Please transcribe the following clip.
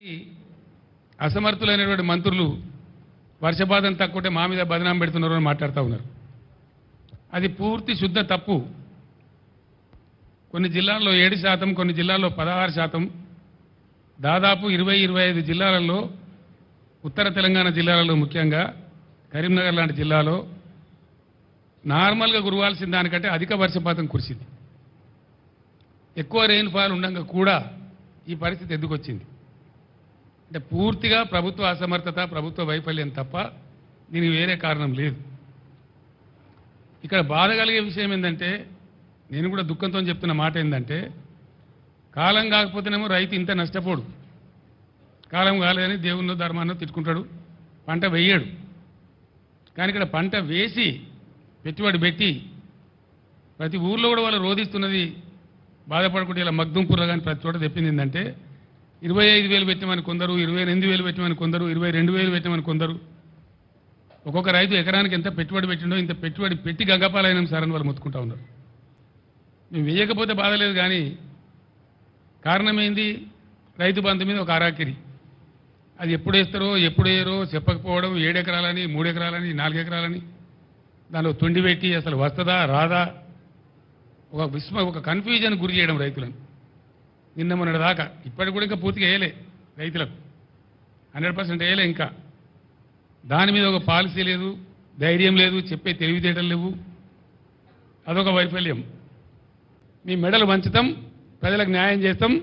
ఈ అసమర్థులైనటువంటి మంత్రులు వర్షపాతం తక్కువటే మా మీద బదనాం పెడుతున్నారు అని మాట్లాడుతూ ఉన్నారు. అది పూర్తి శుద్ధ తప్పు. కొన్ని జిల్లాల్లో 7%, కొన్ని జిల్లాల్లో 16%, దాదాపు 20-25 జిల్లాలలో, ఉత్తర తెలంగాణ జిల్లాలలో, ముఖ్యంగా కరీంనగర్ లాంటి జిల్లాలో నార్మల్గా కురవాల్సిన దానికంటే అధిక వర్షపాతం కురిసింది. ఎక్కువ రెయిన్ఫాల్ ఉండగా కూడా ఈ పరిస్థితి ఎందుకు వచ్చింది అంటే పూర్తిగా ప్రభుత్వ అసమర్థత, ప్రభుత్వ వైఫల్యం తప్ప దీనికి వేరే కారణం లేదు. ఇక్కడ బాధ కలిగే విషయం ఏంటంటే, నేను కూడా దుఃఖంతో చెప్తున్న మాట ఏంటంటే, కాలం కాకపోతేనేమో రైతు ఇంత నష్టపోడు, కాలం కాలేదని దేవుణ్ణో ధర్మాన్నో తిట్టుకుంటాడు, పంట వేయడు. కానీ ఇక్కడ పంట వేసి పెట్టుబడి పెట్టి ప్రతి ఊర్లో కూడా వాళ్ళు రోధిస్తున్నది బాధపడకుండా ఇలా మగ్దుంపుర్ర కానీ ప్రతి చోట చెప్పింది ఏంటంటే 25,000 పెట్టమని కొందరు, 28,000 పెట్టమని కొందరు, 22,000 పెట్టమని కొందరు. ఒక్కొక్క రైతు ఎకరానికి ఎంత పెట్టుబడి పెట్టిండో ఇంత పెట్టుబడి పెట్టి గగ్గపాలైన సార్ అని వాళ్ళు మొత్తుకుంటా ఉన్నారు. మేము వేయకపోతే బాధలేదు, కానీ కారణం ఏంది? రైతు బంధు మీద ఒక అరాకిరి. అది ఎప్పుడు వేస్తారో ఎప్పుడు వేయరో చెప్పకపోవడం, 7 ఎకరాలని 3 ఎకరాలని 4 ఎకరాలని దానిలో తొండి పెట్టి అసలు వస్తుందా రాదా ఒక కన్ఫ్యూజన్ గురి చేయడం రైతులను. నిన్న మొన్నటి దాకా ఇప్పటికి కూడా ఇంకా పూర్తిగా వేయలే, రైతులకు 100% వేయలే. ఇంకా దాని మీద ఒక పాలసీ లేదు, ధైర్యం లేదు, చెప్పే తెలివితేటలు లేవు. అదొక వైఫల్యం. మీ మెడలు వంచుతాం, ప్రజలకు న్యాయం చేస్తాం,